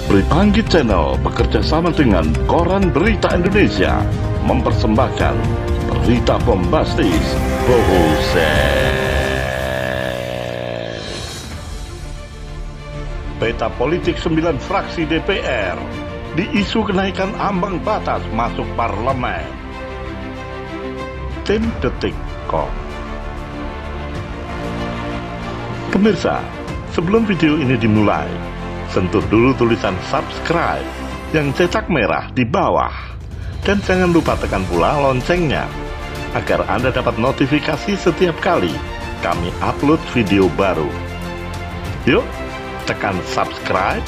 Pripanggi Channel bekerja sama dengan Koran Berita Indonesia mempersembahkan berita bombastis Bohusek. Peta politik 9 fraksi DPR di isu kenaikan ambang batas masuk parlemen. Tim Detik.com. Pemirsa, sebelum video ini dimulai, sentuh dulu tulisan subscribe yang cetak merah di bawah. Dan jangan lupa tekan pula loncengnya, agar Anda dapat notifikasi setiap kali kami upload video baru. Yuk, tekan subscribe,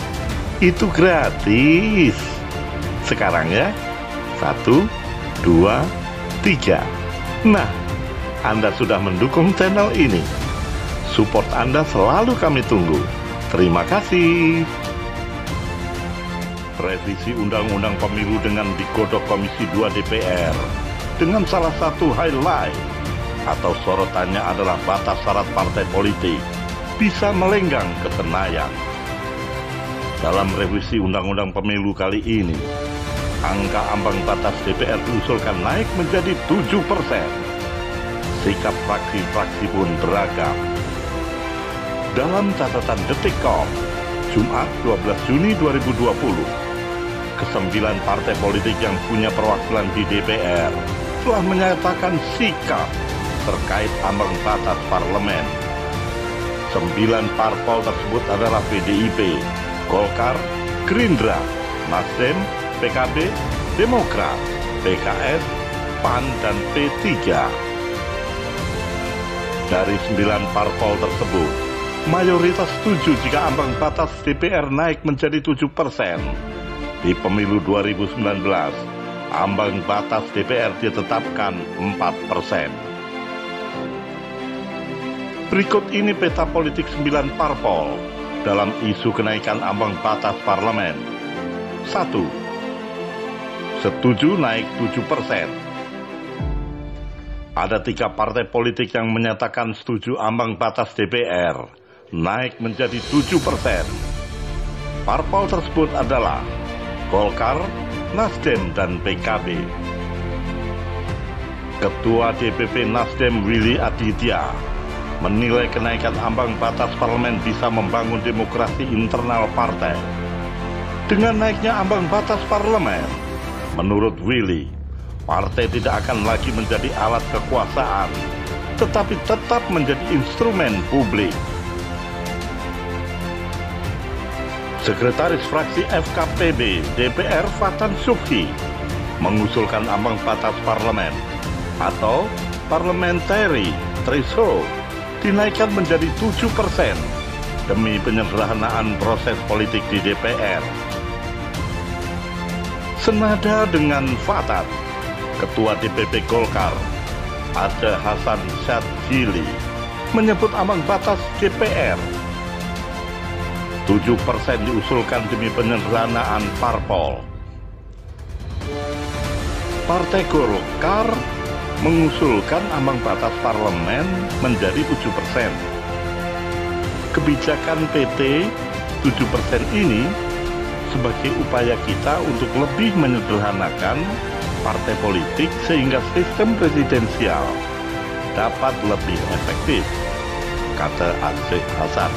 itu gratis. Sekarang ya, 1, 2, 3. Nah, Anda sudah mendukung channel ini. Support Anda selalu kami tunggu. Terima kasih. Revisi Undang-Undang Pemilu dengan digodok Komisi 2 DPR dengan salah satu highlight atau sorotannya adalah batas syarat partai politik bisa melenggang ke Senayan. Dalam revisi Undang-Undang Pemilu kali ini, angka ambang batas DPR diusulkan naik menjadi 7%. Sikap fraksi-fraksi pun beragam. Dalam catatan Detik.com, Jumat 12 Juni 2020, ke-9 partai politik yang punya perwakilan di DPR telah menyatakan sikap terkait ambang batas parlemen. 9 parpol tersebut adalah PDIP, Golkar, Gerindra, Nasdem, PKB, Demokrat, PKS, PAN, dan P3. Dari 9 parpol tersebut, mayoritas setuju jika ambang batas DPR naik menjadi 7%. Di pemilu 2019, ambang batas DPR ditetapkan 4%. Berikut ini peta politik 9 parpol dalam isu kenaikan ambang batas parlemen. 1. Setuju naik 7%. Ada 3 partai politik yang menyatakan setuju ambang batas DPR naik menjadi 7%. Parpol tersebut adalah Golkar, Nasdem, dan PKB. Ketua DPP Nasdem Willy Aditya menilai kenaikan ambang batas parlemen bisa membangun demokrasi internal partai. Dengan naiknya ambang batas parlemen, menurut Willy, partai tidak akan lagi menjadi alat kekuasaan, tetapi tetap menjadi instrumen publik. Sekretaris fraksi FKPB DPR Fatan Subhi mengusulkan ambang batas parlemen atau parliamentary threshold dinaikkan menjadi 7% demi penyederhanaan proses politik di DPR. Senada dengan Fatan, Ketua DPP Golkar Ade Hasan Syadzili menyebut ambang batas DPR 7% diusulkan demi penyederhanaan parpol. Partai Golkar mengusulkan ambang batas parlemen menjadi 7%. Kebijakan PT 7% ini sebagai upaya kita untuk lebih menyederhanakan partai politik sehingga sistem presidensial dapat lebih efektif, kata Ade Hasan.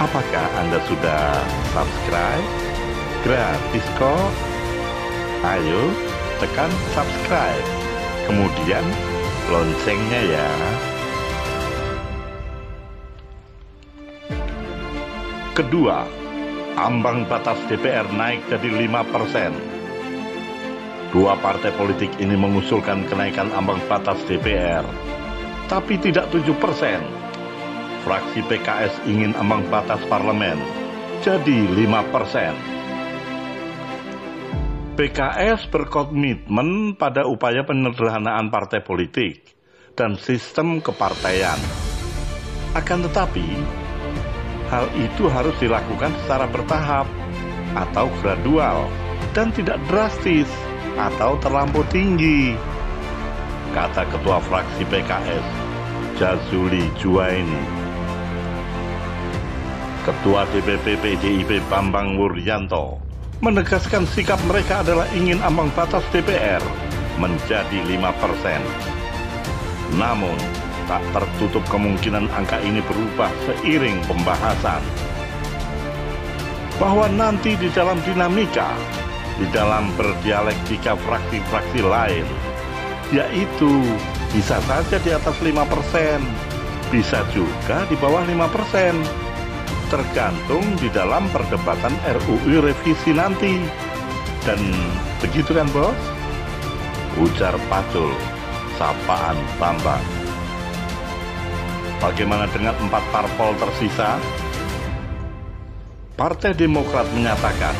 Apakah Anda sudah subscribe? Gratis kok. Ayo, tekan subscribe. Kemudian loncengnya ya. Kedua, ambang batas DPR naik jadi 5%. 2 partai politik ini mengusulkan kenaikan ambang batas DPR, tapi tidak 7%. Fraksi PKS ingin ambang batas parlemen jadi 5%. PKS berkomitmen pada upaya penyederhanaan partai politik dan sistem kepartaian. Akan tetapi, hal itu harus dilakukan secara bertahap atau gradual dan tidak drastis atau terlampau tinggi, kata Ketua Fraksi PKS Jazuli Juwaini Ketua DPP PDIP Bambang Wuryanto menegaskan sikap mereka adalah ingin ambang batas DPR menjadi 5%. Namun, tak tertutup kemungkinan angka ini berubah seiring pembahasan. Bahwa nanti di dalam dinamika, di dalam berdialektika fraksi-fraksi lain, yaitu bisa saja di atas 5%, bisa juga di bawah 5%, tergantung di dalam perdebatan RUU revisi nanti. Dan begitu kan bos? Ujar Pacul, sapaan Bambang. Bagaimana dengan 4 parpol tersisa? Partai Demokrat menyatakan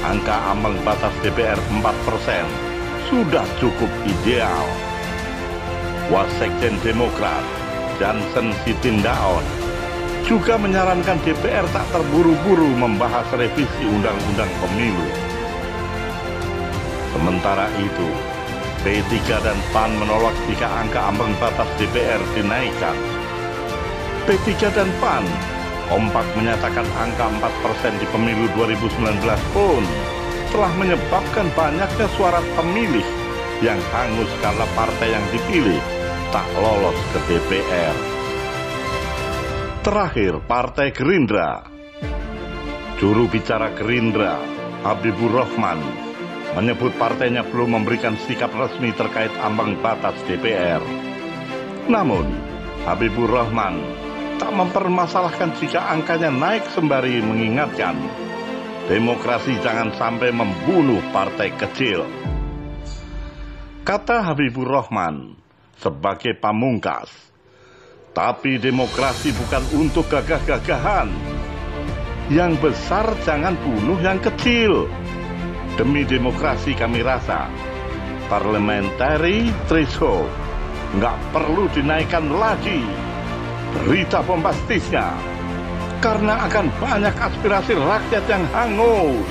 angka ambang batas DPR 4% sudah cukup ideal. Wasekjen Demokrat, Jansen Sitindaon, juga menyarankan DPR tak terburu-buru membahas revisi Undang-Undang Pemilu. Sementara itu, P3 dan PAN menolak jika angka ambang batas DPR dinaikkan. P3 dan PAN kompak menyatakan angka 4% di pemilu 2019 pun telah menyebabkan banyaknya suara pemilih yang hangus karena partai yang dipilih tak lolos ke DPR. Terakhir, Partai Gerindra. Juru bicara Gerindra, Habibur Rahman, menyebut partainya belum memberikan sikap resmi terkait ambang batas DPR. Namun, Habibur Rahman tak mempermasalahkan jika angkanya naik sembari mengingatkan demokrasi jangan sampai membunuh partai kecil. Kata Habibur Rahman sebagai pamungkas, tapi demokrasi bukan untuk gagah-gagahan. Yang besar jangan bunuh yang kecil. Demi demokrasi kami rasa parliamentary threshold nggak perlu dinaikkan lagi. Berita bombastisnya, karena akan banyak aspirasi rakyat yang hangus.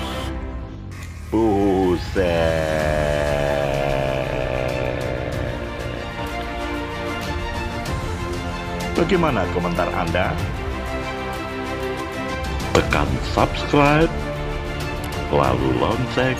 Buset. Bagaimana komentar Anda? Tekan subscribe, lalu lonceng